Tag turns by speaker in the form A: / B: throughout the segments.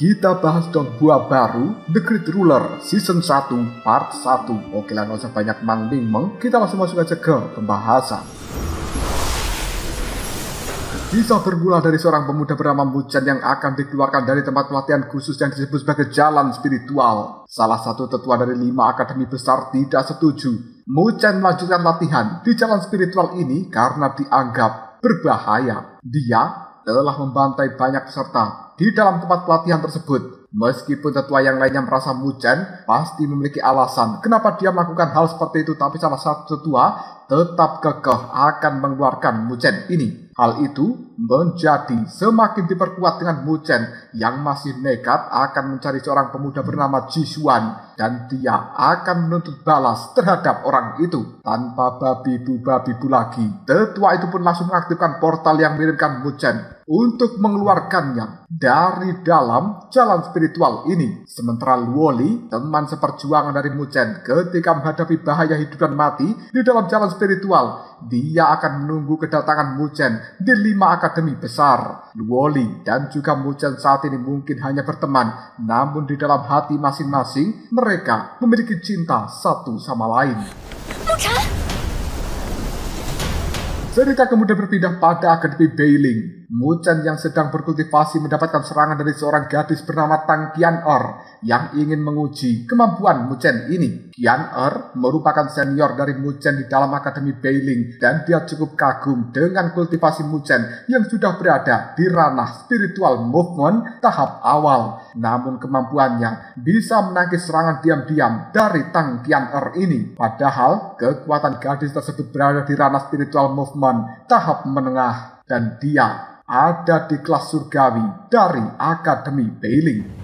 A: Kita bahas dong buah baru The Great Ruler Season 1 Part 1. Oke lah, gak usah banyak mang-bing-meng, kita langsung masuk aja ke pembahasan. Kisah bermula dari seorang pemuda bernama Muchen yang akan dikeluarkan dari tempat pelatihan khusus yang disebut sebagai jalan spiritual. Salah satu tetua dari 5 akademi besar tidak setuju Muchen melanjutkan latihan di jalan spiritual ini karena dianggap berbahaya. Dia telah membantai banyak peserta di dalam tempat pelatihan tersebut. Meskipun tetua yang lainnya merasa Muchen pasti memiliki alasan kenapa dia melakukan hal seperti itu, tapi salah satu tetua tetap kekeh akan mengeluarkan Muchen ini. Hal itu menjadi semakin diperkuat dengan Muchen yang masih nekat akan mencari seorang pemuda bernama Jisuan, dan dia akan menuntut balas terhadap orang itu. Tanpa babi-bu lagi, tetua itu pun langsung mengaktifkan portal yang mengirimkan Muchen untuk mengeluarkannya dari dalam jalan spiritual ini. Sementara Luoli, teman seperjuangan dari Muchen, ketika menghadapi bahaya hidup dan mati di dalam jalan spiritual, dia akan menunggu kedatangan Muchen di 5 akademi besar. Luoli dan juga Muchen saat ini mungkin hanya berteman, namun di dalam hati masing-masing mereka memiliki cinta satu sama lain. Cerita kemudian berpindah pada akademi Beiling. Muchen yang sedang berkultivasi mendapatkan serangan dari seorang gadis bernama Tang Qian-er yang ingin menguji kemampuan Muchen ini. Qian-er merupakan senior dari Muchen di dalam akademi Beiling, dan dia cukup kagum dengan kultivasi Muchen yang sudah berada di ranah spiritual movement tahap awal. Namun kemampuannya bisa menangkis serangan diam-diam dari Tang Qian-er ini. Padahal kekuatan gadis tersebut berada di ranah spiritual movement tahap menengah, dan dia ada di kelas surgawi dari Akademi Beiling.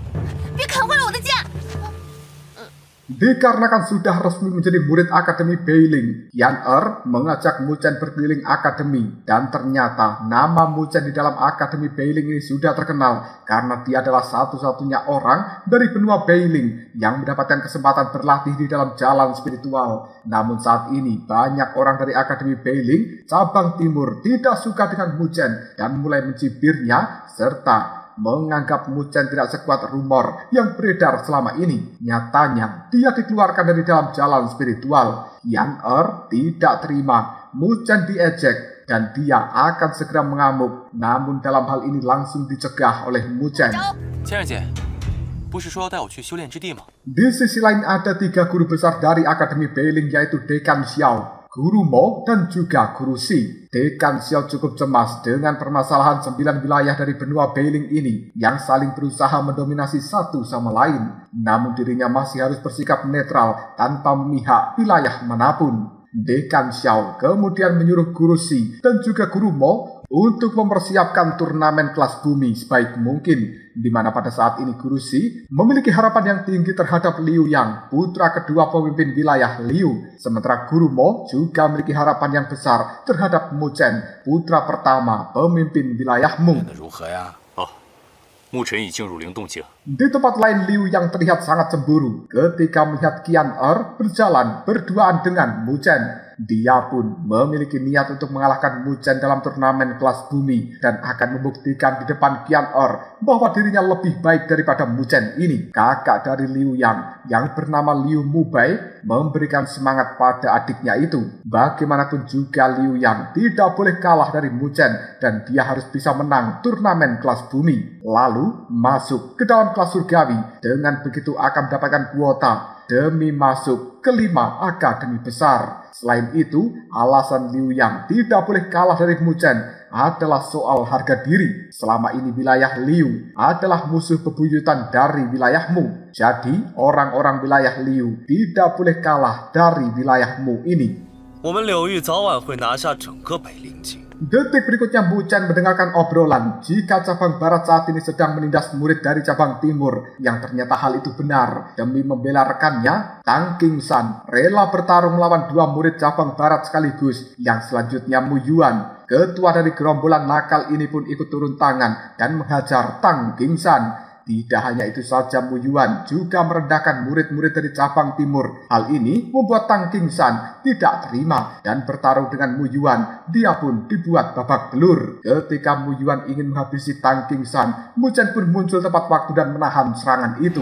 A: Dikarenakan sudah resmi menjadi murid Akademi Beiling, Qian-er mengajak Muchen berkeliling akademi, dan ternyata nama Muchen di dalam Akademi Beiling ini sudah terkenal karena dia adalah satu-satunya orang dari benua Beiling yang mendapatkan kesempatan berlatih di dalam jalan spiritual. Namun saat ini banyak orang dari Akademi Beiling cabang timur tidak suka dengan Muchen dan mulai mencibirnya serta menganggap Muchen tidak sekuat rumor yang beredar selama ini. Nyatanya dia dikeluarkan dari dalam jalan spiritual. Qian-er tidak terima Muchen diejek dan dia akan segera mengamuk, namun dalam hal ini langsung dicegah oleh Muchen. Di sisi lain ada 3 guru besar dari Akademi Beiling, yaitu Dekan Xiao, Guru Mo, dan juga Guru Si. Dekan Xiao cukup cemas dengan permasalahan 9 wilayah dari benua Beiling ini yang saling berusaha mendominasi satu sama lain. Namun dirinya masih harus bersikap netral tanpa memihak wilayah manapun. Dekan Xiao kemudian menyuruh Guru Si dan juga Guru Mo untuk mempersiapkan turnamen kelas bumi sebaik mungkin, di mana pada saat ini Guru Si memiliki harapan yang tinggi terhadap Liu Yang, putra kedua pemimpin wilayah Liu. Sementara Guru Mo juga memiliki harapan yang besar terhadap Muchen, putra pertama pemimpin wilayah Mung. Di tempat lain, Liu Yang terlihat sangat cemburu ketika melihat Qian-er berjalan berduaan dengan Muchen. Dia pun memiliki niat untuk mengalahkan Muchen dalam turnamen kelas bumi dan akan membuktikan di depan Qian-er bahwa dirinya lebih baik daripada Muchen ini. Kakak dari Liu Yang bernama Liu Mubai memberikan semangat pada adiknya itu. Bagaimanapun juga Liu Yang tidak boleh kalah dari Muchen dan dia harus bisa menang turnamen kelas bumi, lalu masuk ke dalam kelas surgawi. Dengan begitu akan mendapatkan kuota demi masuk ke 5 akademi besar. Selain itu, alasan Liu Yang tidak boleh kalah dari Muchen adalah soal harga diri. Selama ini wilayah Liu adalah musuh bebuyutan dari wilayah Mu. Jadi orang-orang wilayah Liu tidak boleh kalah dari wilayah Mu ini. Detik berikutnya Muchen mendengarkan obrolan jika cabang barat saat ini sedang menindas murid dari cabang timur, yang ternyata hal itu benar. Demi membela rekannya, Tang Qingsan rela bertarung melawan 2 murid cabang barat sekaligus, yang selanjutnya Mu Yuan, ketua dari gerombolan nakal ini, pun ikut turun tangan dan menghajar Tang Qingsan. Tidak hanya itu saja, Mu Yuan juga merendahkan murid-murid dari cabang timur. Hal ini membuat Tang Qingsan tidak terima dan bertarung dengan Mu Yuan. Dia pun dibuat babak belur. Ketika Mu Yuan ingin menghabisi Tang Qingsan, Mu Chen pun muncul tepat waktu dan menahan serangan itu.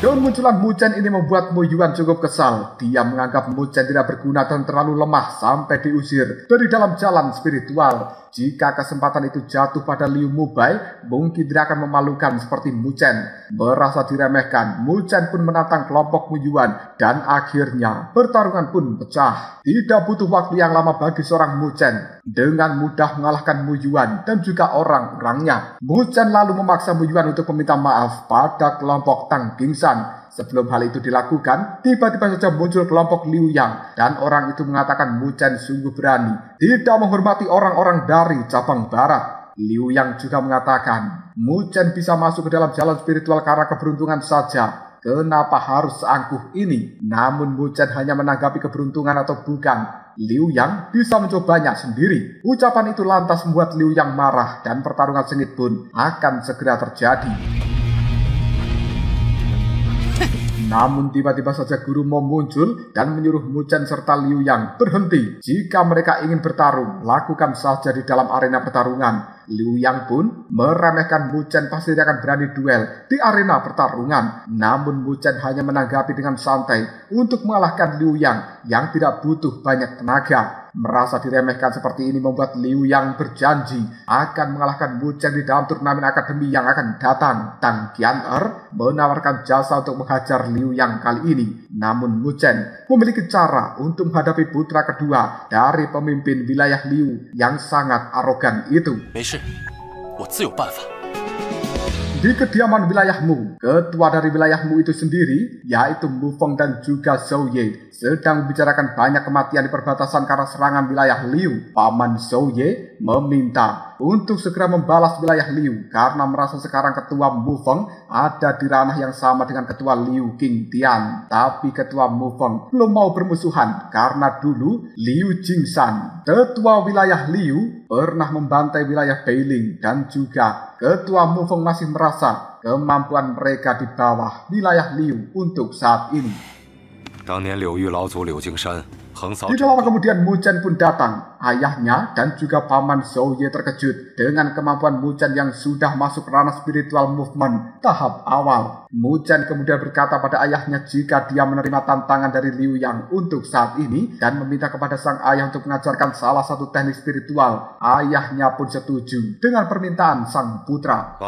A: Kemunculan Mu Chen ini membuat Mu Yuan cukup kesal. Dia menganggap Mu Chen tidak berguna dan terlalu lemah sampai diusir dari dalam jalan spiritual. Jika kesempatan itu jatuh pada Liu Mubai, mungkin dia akan memalukan seperti Mu Chen. Merasa diremehkan, Mu Chen pun menantang kelompok Mu Yuan dan akhirnya pertarungan pun pecah. Tidak butuh waktu yang lama bagi seorang Mu Chen dengan mudah mengalahkan Mu Yuan dan juga orang-orangnya. Mu Chen lalu memaksa Mu Yuan untuk meminta maaf pada kelompok Tang Qingsan. Sebelum hal itu dilakukan, tiba-tiba saja muncul kelompok Liu Yang dan orang itu mengatakan Mu Chen sungguh berani, tidak menghormati orang-orang dari cabang barat. Liu Yang juga mengatakan Mu Chen bisa masuk ke dalam jalan spiritual karena keberuntungan saja. Kenapa harus seangkuh ini? Namun Mu Chen hanya menanggapi keberuntungan atau bukan. Liu Yang bisa mencobanya sendiri. Ucapan itu lantas membuat Liu Yang marah dan pertarungan sengit pun akan segera terjadi. Namun tiba-tiba saja Guru Mo muncul dan menyuruh Mu Chen serta Liu Yang berhenti. Jika mereka ingin bertarung, lakukan saja di dalam arena pertarungan. Liu Yang pun meremehkan Mu Chen pasti dia akan berani duel di arena pertarungan. Namun Mu Chen hanya menanggapi dengan santai untuk mengalahkan Liu yang tidak butuh banyak tenaga. Merasa diremehkan seperti ini membuat Liu Yang berjanji akan mengalahkan Mu Chen di dalam turnamen akademi yang akan datang. Tang Qian'er menawarkan jasa untuk menghajar Liu Yang kali ini. Namun Mu Chen memiliki cara untuk menghadapi putra kedua dari pemimpin wilayah Liu yang sangat arogan itu. Di kediaman wilayah Mu, ketua dari wilayah Mu itu sendiri, yaitu Mu Feng dan juga Zhou Ye, sedang membicarakan banyak kematian di perbatasan karena serangan wilayah Liu. Paman Zhou Ye meminta untuk segera membalas wilayah Liu karena merasa sekarang ketua Mu Feng ada di ranah yang sama dengan ketua Liu Qingtian. Tapi ketua Mu Feng belum mau bermusuhan karena dulu Liu Jingsan, ketua wilayah Liu, pernah membantai wilayah Beiling dan juga ketua Mu Feng masih merasa kemampuan mereka di bawah wilayah Liu untuk saat ini. Tidak lama kemudian Mu Chen pun datang. Ayahnya dan juga paman Zhou Ye terkejut dengan kemampuan Mu Chen yang sudah masuk ranah spiritual movement tahap awal. Mu Chen kemudian berkata pada ayahnya jika dia menerima tantangan dari Liu Yang untuk saat ini dan meminta kepada sang ayah untuk mengajarkan salah satu teknik spiritual. Ayahnya pun setuju dengan permintaan sang putra.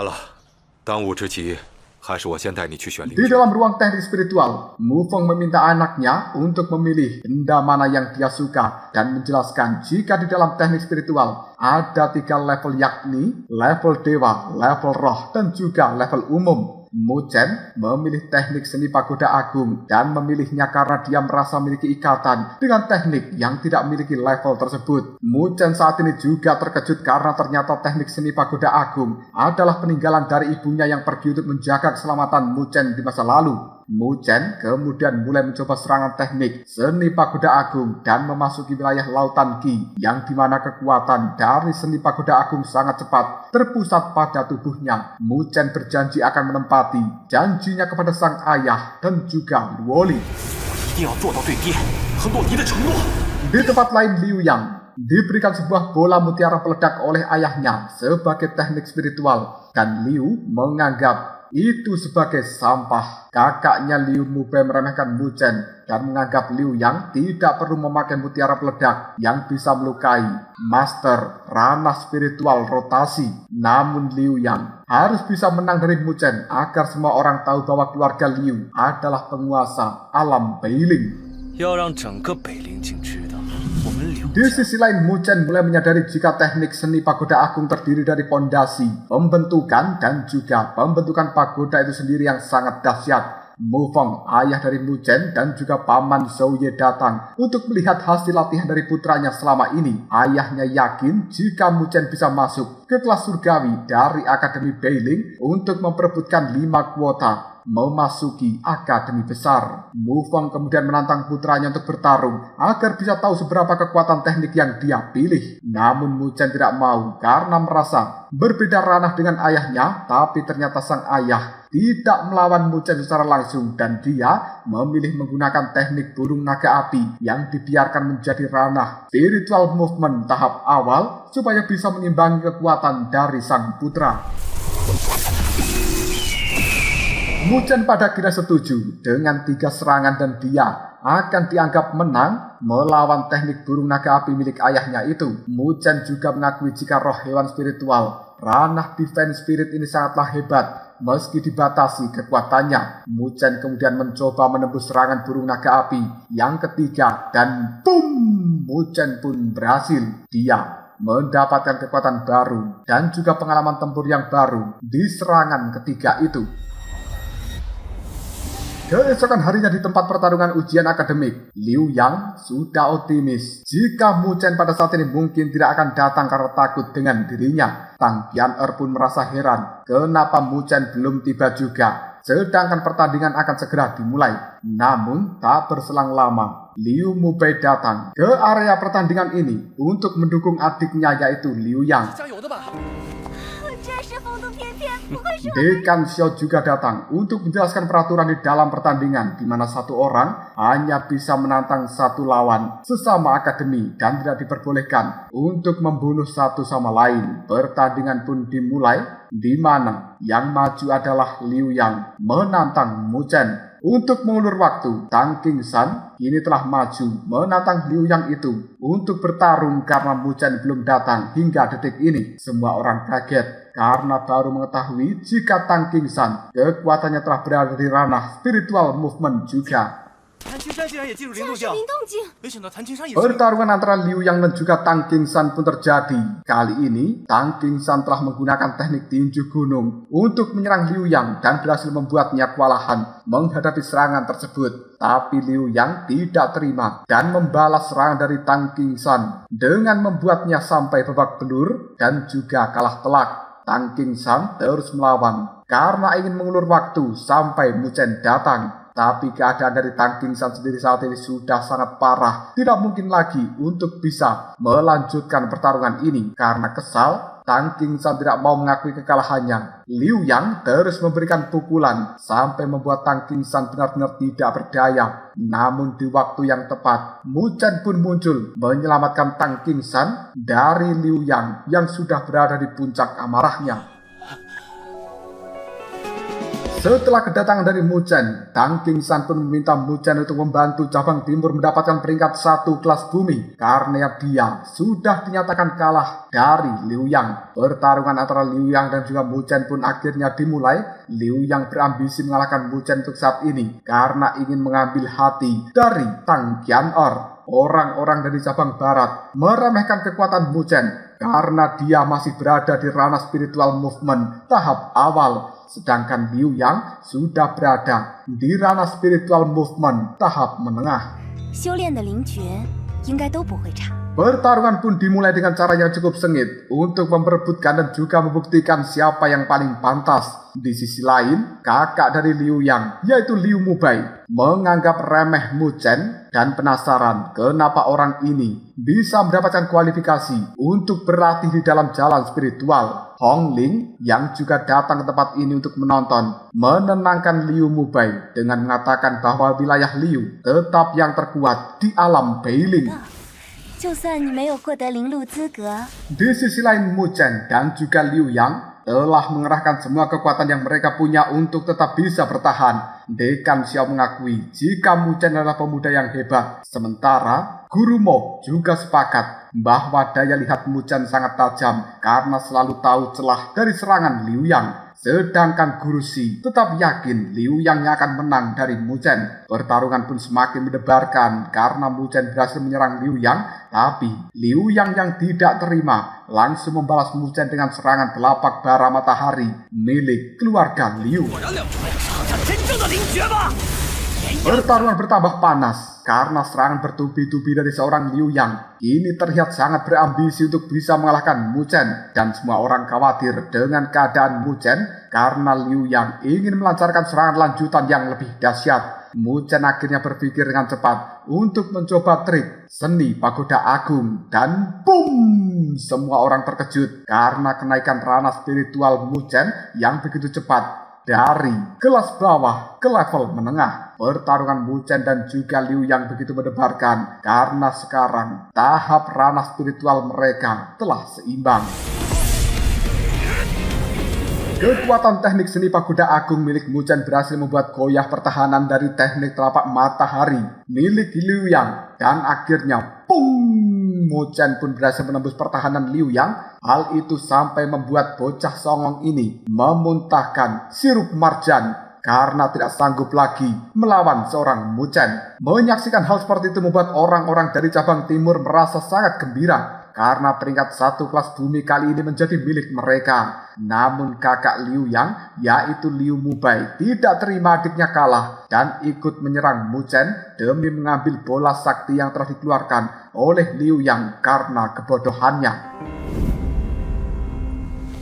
A: Di dalam ruang teknik spiritual, Mu Feng meminta anaknya untuk memilih benda mana yang dia suka dan menjelaskan jika di dalam teknik spiritual ada 3 level, yakni level dewa, level roh, dan juga level umum. Mu Chen memilih teknik seni pagoda agung dan memilihnya karena dia merasa memiliki ikatan dengan teknik yang tidak memiliki level tersebut. Mu Chen saat ini juga terkejut karena ternyata teknik seni pagoda agung adalah peninggalan dari ibunya yang pergi untuk menjaga keselamatan Mu Chen di masa lalu. Mu Chen kemudian mulai mencoba serangan teknik seni pagoda agung dan memasuki wilayah lautan Qi yang dimana kekuatan dari seni pagoda agung sangat cepat terpusat pada tubuhnya. Mu Chen berjanji akan menempati janjinya kepada sang ayah dan juga Luoli. Di tempat lain, Liu Yang diberikan sebuah bola mutiara peledak oleh ayahnya sebagai teknik spiritual dan Liu menganggap itu sebagai sampah. Kakaknya Liu Mubai meremehkan Mu Chen dan menganggap Liu Yang tidak perlu memakai mutiara peledak yang bisa melukai master ranah spiritual rotasi. Namun Liu Yang harus bisa menang dari Mu Chen agar semua orang tahu bahwa keluarga Liu adalah penguasa alam Beiling. Di sisi lain, Mu Chen mulai menyadari jika teknik seni pagoda agung terdiri dari pondasi, pembentukan, dan juga pembentukan pagoda itu sendiri yang sangat dahsyat. Mu Feng, ayah dari Mu Chen dan juga paman Zhou Ye datang untuk melihat hasil latihan dari putranya selama ini. Ayahnya yakin jika Mu Chen bisa masuk ke kelas surgawi dari Akademi Beiling untuk memperebutkan 5 kuota memasuki akademi besar. Mufeng kemudian menantang putranya untuk bertarung agar bisa tahu seberapa kekuatan teknik yang dia pilih. Namun Mu Chen tidak mau karena merasa berbeda ranah dengan ayahnya, tapi ternyata sang ayah tidak melawan Mu Chen secara langsung dan dia memilih menggunakan teknik burung naga api yang dibiarkan menjadi ranah spiritual movement tahap awal supaya bisa mengimbangi kekuatan dari sang putra. Mu Chen pada akhirnya setuju dengan 3 serangan dan dia akan dianggap menang melawan teknik burung naga api milik ayahnya itu. Mu Chen juga mengakui jika roh hewan spiritual ranah Divine Spirit ini sangatlah hebat meski dibatasi kekuatannya. Mu Chen kemudian mencoba menembus serangan burung naga api yang ketiga dan boom! Mu Chen pun berhasil. Dia mendapatkan kekuatan baru dan juga pengalaman tempur yang baru di serangan ketiga itu. Keesokan harinya di tempat pertarungan ujian akademik, Liu Yang sudah optimis jika Mu Chen pada saat ini mungkin tidak akan datang karena takut dengan dirinya. Tang Qian'er pun merasa heran kenapa Mu Chen belum tiba juga, sedangkan pertandingan akan segera dimulai. Namun tak berselang lama, Liu Mubei datang ke area pertandingan ini untuk mendukung adiknya yaitu Liu Yang. Dekan Xiao juga datang untuk menjelaskan peraturan di dalam pertandingan di mana satu orang hanya bisa menantang satu lawan sesama akademi dan tidak diperbolehkan untuk membunuh satu sama lain. Pertandingan pun dimulai di mana yang maju adalah Liu Yang menantang Mu Chen. Untuk mengulur waktu, Tang Qingsan kini telah maju menantang Liu Yang itu untuk bertarung karena Mu Chen belum datang hingga detik ini. Semua orang kaget karena baru mengetahui jika Tang Qingsan kekuatannya telah berada di ranah spiritual movement juga. Pertarungan antara Liu Yang dan juga Tang Qingsan pun terjadi. Kali ini, Tang Qingsan telah menggunakan teknik tinju gunung untuk menyerang Liu Yang dan berhasil membuatnya kewalahan menghadapi serangan tersebut. Tapi Liu Yang tidak terima dan membalas serangan dari Tang Qingsan dengan membuatnya sampai babak belur dan juga kalah telak. Tang Qingsan terus melawan karena ingin mengulur waktu sampai Mu Chen datang. Tapi keadaan dari Tang Qingsan sendiri saat ini sudah sangat parah. Tidak mungkin lagi untuk bisa melanjutkan pertarungan ini. Karena kesal, Tang Qingsan tidak mau mengakui kekalahannya. Liu Yang terus memberikan pukulan sampai membuat Tang Qingsan benar-benar tidak berdaya. Namun di waktu yang tepat, Mu Chen pun muncul menyelamatkan Tang Qingsan dari Liu Yang yang sudah berada di puncak amarahnya. Setelah kedatangan dari Mu Chen, Tang Qingsan pun meminta Mu Chen untuk membantu cabang timur mendapatkan peringkat 1 kelas bumi karena dia sudah dinyatakan kalah dari Liu Yang. Pertarungan antara Liu Yang dan juga Mu Chen pun akhirnya dimulai. Liu Yang berambisi mengalahkan Mu Chen untuk saat ini karena ingin mengambil hati dari Tang Qian'er. Orang-orang dari cabang barat meremehkan kekuatan Mu Chen karena dia masih berada di ranah spiritual movement tahap awal. Sedangkan Liu Yang sudah berada di ranah spiritual movement tahap menengah. Pertarungan pun dimulai dengan cara yang cukup sengit untuk memperebutkan dan juga membuktikan siapa yang paling pantas. Di sisi lain, kakak dari Liu Yang, yaitu Liu Mubei, menganggap remeh Mu Chen dan penasaran kenapa orang ini bisa mendapatkan kualifikasi untuk berlatih di dalam jalan spiritual. Hong Ling yang juga datang ke tempat ini untuk menonton, menenangkan Liu Mubei dengan mengatakan bahwa wilayah Liu tetap yang terkuat di alam Beiling. Di sisi lain, Mu Chen dan juga Liu Yang telah mengerahkan semua kekuatan yang mereka punya untuk tetap bisa bertahan. Dekan Xiao mengakui jika Mu Chen adalah pemuda yang hebat. Sementara Guru Mo juga sepakat bahwa daya lihat Mu Chen sangat tajam karena selalu tahu celah dari serangan Liu Yang. Sedangkan Guru Si tetap yakin Liu Yang akan menang dari Mu Chen. Pertarungan pun semakin mendebarkan karena Mu Chen berhasil menyerang Liu Yang. Tapi Liu Yang tidak terima langsung membalas Mu Chen dengan serangan telapak bara matahari milik keluarga Liu. Pertarungan bertambah panas karena serangan bertubi-tubi dari seorang Liu Yang. Ini terlihat sangat berambisi untuk bisa mengalahkan Mu Chen, dan semua orang khawatir dengan keadaan Mu Chen karena Liu Yang ingin melancarkan serangan lanjutan yang lebih dahsyat. Mu Chen akhirnya berpikir dengan cepat untuk mencoba trik seni pagoda agung, dan boom! Semua orang terkejut karena kenaikan ranah spiritual Mu Chen yang begitu cepat. Dari kelas bawah ke level menengah, pertarungan Mu Chen dan juga Liu Yang begitu mendebarkan karena sekarang tahap ranah spiritual mereka telah seimbang. Kekuatan teknik seni pagoda agung milik Mu Chen berhasil membuat goyah pertahanan dari teknik telapak matahari milik Liu Yang, dan akhirnya pung! Mu Chen pun berhasil menembus pertahanan Liu Yang. Hal itu sampai membuat bocah songong ini memuntahkan sirup marjan karena tidak sanggup lagi melawan seorang Mu Chen. Menyaksikan hal seperti itu membuat orang-orang dari cabang timur merasa sangat gembira karena peringkat 1 kelas bumi kali ini menjadi milik mereka. Namun kakak Liu Yang, yaitu Liu Mubai, tidak terima adiknya kalah dan ikut menyerang Mu Chen demi mengambil bola sakti yang telah dikeluarkan oleh Liu Yang karena kebodohannya.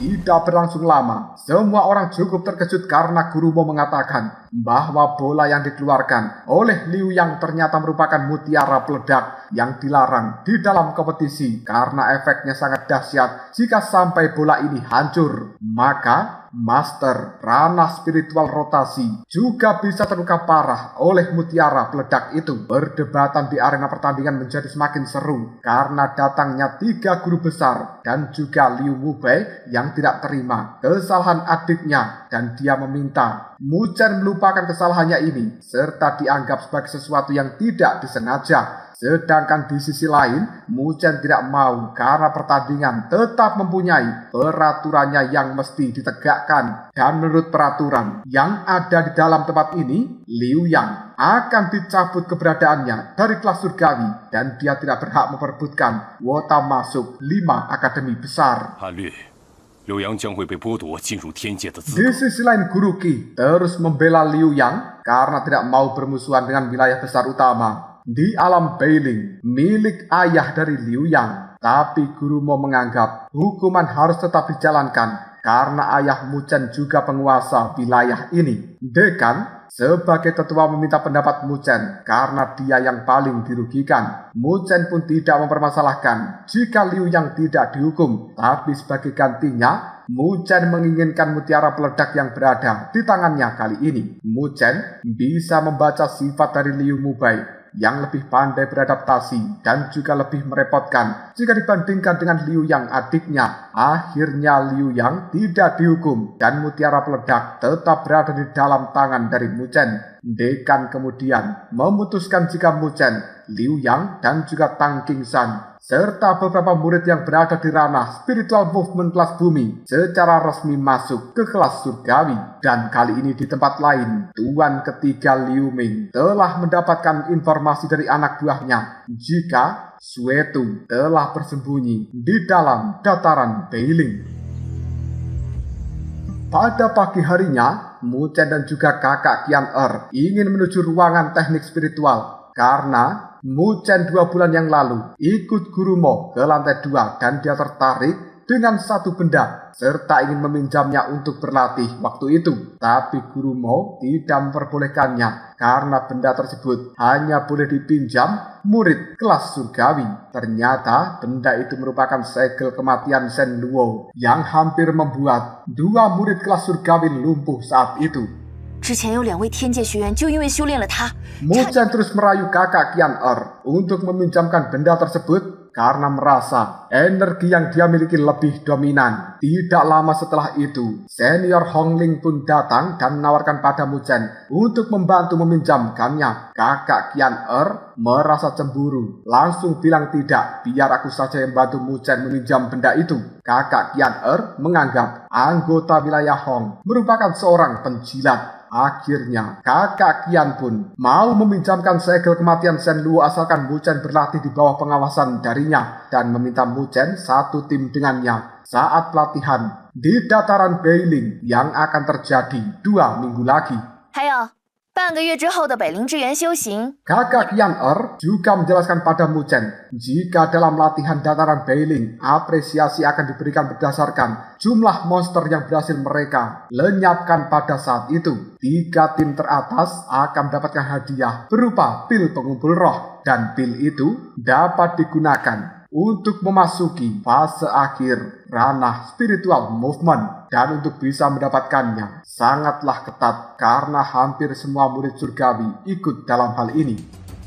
A: Tidak berlangsung lama, semua orang cukup terkejut karena Guru Mo mengatakan bahwa bola yang dikeluarkan oleh Liu Yang ternyata merupakan mutiara peledak yang dilarang di dalam kompetisi karena efeknya sangat dahsyat. Jika sampai bola ini hancur, maka Master ranah spiritual rotasi juga bisa terluka parah oleh mutiara peledak itu. Perdebatan di arena pertandingan menjadi semakin seru karena datangnya 3 guru besar dan juga Liu Mubai yang tidak terima kesalahan adiknya, dan dia meminta Mu Chen melupakan kesalahannya ini serta dianggap sebagai sesuatu yang tidak disengaja. Sedangkan di sisi lain, Mu Chen tidak mau karena pertandingan tetap mempunyai peraturannya yang mesti ditegakkan. Dan menurut peraturan yang ada di dalam tempat ini, Liu Yang akan dicabut keberadaannya dari kelas surgawi dan dia tidak berhak memperebutkan wota masuk 5 akademi besar. Di sisi lain, Guru Qi terus membela Liu Yang karena tidak mau bermusuhan dengan wilayah besar utama di alam Beiling milik ayah dari Liu Yang. Tapi Guru Mo menganggap hukuman harus tetap dijalankan karena ayah Mu Chen juga penguasa wilayah ini. Dekan sebagai tetua meminta pendapat Mu Chen karena dia yang paling dirugikan. Mu Chen pun tidak mempermasalahkan jika Liu Yang tidak dihukum, tapi sebagai gantinya Mu Chen menginginkan mutiara peledak yang berada di tangannya kali ini. Mu Chen bisa membaca sifat dari Liu Mubai yang lebih pandai beradaptasi dan juga lebih merepotkan jika dibandingkan dengan Liu Yang adiknya. Akhirnya Liu Yang tidak dihukum dan mutiara peledak tetap berada di dalam tangan dari Mu Chen. Dekan kemudian memutuskan jika Mu Chen, Liu Yang, dan juga Tang Qingsan serta beberapa murid yang berada di ranah spiritual movement kelas bumi secara resmi masuk ke kelas surgawi. Dan kali ini di tempat lain, Tuan ketiga Liu Ming telah mendapatkan informasi dari anak buahnya jika Suetu telah bersembunyi di dalam dataran Beiling. Pada pagi harinya, Mu Chen dan juga kakak Qian ingin menuju ruangan teknik spiritual karena Mu Chen 2 bulan yang lalu ikut Guru Mo ke lantai 2 dan dia tertarik dengan satu benda serta ingin meminjamnya untuk berlatih waktu itu. Tapi Guru Mo tidak memperbolehkannya karena benda tersebut hanya boleh dipinjam murid kelas surgawi. Ternyata benda itu merupakan segel kematian Shen Luo yang hampir membuat 2 murid kelas surgawi lumpuh saat itu. Mu Chen terus merayu kakak Qian untuk meminjamkan benda tersebut karena merasa energi yang dia miliki lebih dominan. Tidak lama setelah itu, senior Hongling pun datang dan menawarkan pada Mu Chen untuk membantu meminjamkannya. Kakak Qian merasa cemburu, langsung bilang tidak, biar aku saja yang bantu Mu Chen meminjam benda itu. Kakak Qian menganggap anggota wilayah Hong merupakan seorang penjilat. Akhirnya, kakak Qian pun mau meminjamkan segel kematian Shen Luo asalkan Mu Chen berlatih di bawah pengawasan darinya dan meminta Mu Chen satu tim dengannya saat pelatihan di dataran Beiling yang akan terjadi 2 minggu lagi.
B: 半个月之后的北陵之源修行。
A: Kakak Qian juga menjelaskan pada Muchen, jika dalam latihan dataran Beiling, apresiasi akan diberikan berdasarkan jumlah monster yang berhasil mereka lenyapkan pada saat itu. 3 tim teratas akan mendapatkan hadiah berupa pil pengumpul roh, dan pil itu dapat digunakan untuk memasuki fase akhir ranah spiritual movement. Dan untuk bisa mendapatkannya sangatlah ketat karena hampir semua murid surgawi ikut dalam hal ini.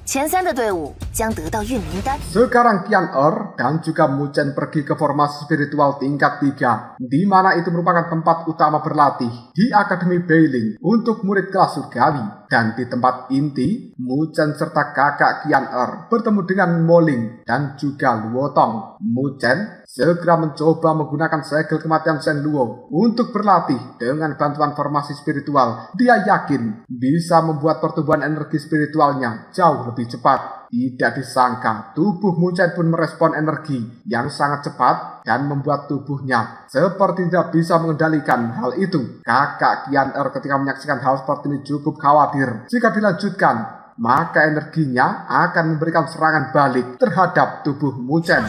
B: 前3的队伍将得到运灵丹。
A: Sekarang Qian dan juga Muchen pergi ke formasi spiritual tingkat 3, di mana itu merupakan tempat utama berlatih di Akademi Beiling untuk murid kelas surgawi. Dan di tempat inti, Muchen serta kakak Qian bertemu dengan Moling dan juga Luotong. Muchen segera mencoba menggunakan segel kematian Shen Luo untuk berlatih dengan bantuan formasi spiritual. Dia yakin bisa membuat pertumbuhan energi spiritualnya jauh lebih cepat. Tidak disangka, tubuh Muchen pun merespon energi yang sangat cepat dan membuat tubuhnya seperti tidak bisa mengendalikan hal itu. Kakak Qian ketika menyaksikan hal seperti ini cukup khawatir. Jika dilanjutkan, maka energinya akan memberikan serangan balik terhadap tubuh Muchen.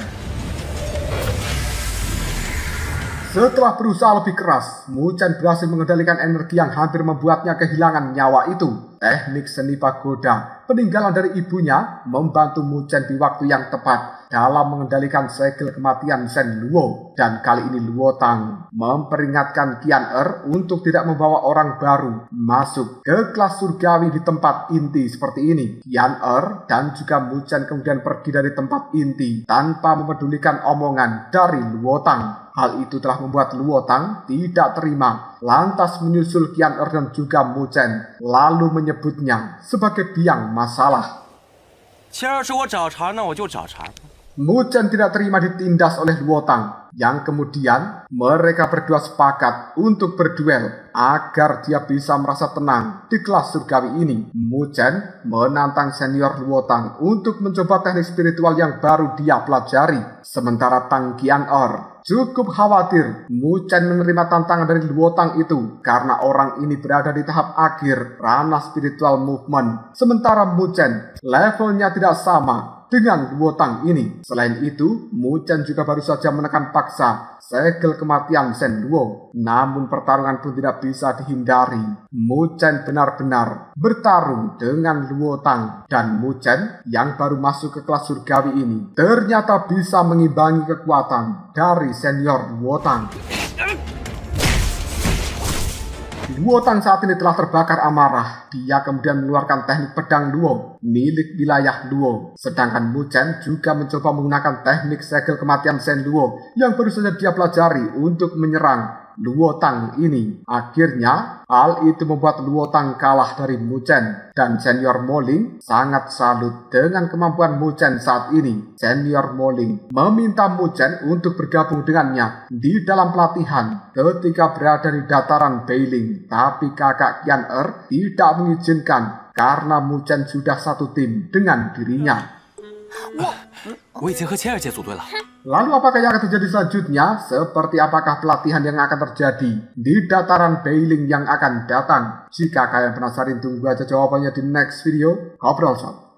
A: Setelah berusaha lebih keras, Muchen berhasil mengendalikan energi yang hampir membuatnya kehilangan nyawa itu. Teknik seni pagoda peninggalan dari ibunya membantu Muchen di waktu yang tepat dalam mengendalikan segel kematian Shen Luo. Dan kali ini Luotang memperingatkan Qian untuk tidak membawa orang baru masuk ke kelas surgawi di tempat inti seperti ini. Qian dan juga Muchen kemudian pergi dari tempat inti tanpa memedulikan omongan dari Luotang. Hal itu telah membuat Luotang tidak terima, lantas menyusul Qian dan juga Muchen, lalu menyebutnya sebagai biang masalah. Muchen tidak terima ditindas oleh Luotang, yang kemudian mereka berdua sepakat untuk berduel agar dia bisa merasa tenang di kelas surgawi ini. Muchen menantang senior Luotang untuk mencoba teknik spiritual yang baru dia pelajari. Sementara Tang Qian cukup khawatir Muchen menerima tantangan dari Luotang itu karena orang ini berada di tahap akhir ranah spiritual movement. Sementara Muchen levelnya tidak sama dengan Luotang ini. Selain itu, Muchen juga baru saja menekan paksa segel kematian Shen Luo. Namun pertarungan pun tidak bisa dihindari. Muchen benar-benar bertarung dengan Luotang. Dan Muchen yang baru masuk ke kelas surgawi ini ternyata bisa mengimbangi kekuatan dari senior Luotang. Luotang saat ini telah terbakar amarah. Dia kemudian mengeluarkan teknik pedang Luo milik wilayah Luo. Sedangkan Muchen juga mencoba menggunakan teknik segel kematian Shen Luo yang baru saja dia pelajari untuk menyerang Luotang ini. Akhirnya, hal itu membuat Luotang kalah dari Muchen. Dan senior Moling sangat salut dengan kemampuan Muchen saat ini. Senior Moling meminta Muchen untuk bergabung dengannya di dalam pelatihan ketika berada di dataran Beiling. Tapi kakak Qian tidak mengizinkan karena Muchen sudah satu tim dengan dirinya. Lalu apakah yang akan terjadi selanjutnya? Seperti apakah pelatihan yang akan terjadi di dataran Beiling yang akan datang? Jika kalian penasaran, tunggu aja jawabannya di next video. Ngobrol Sob.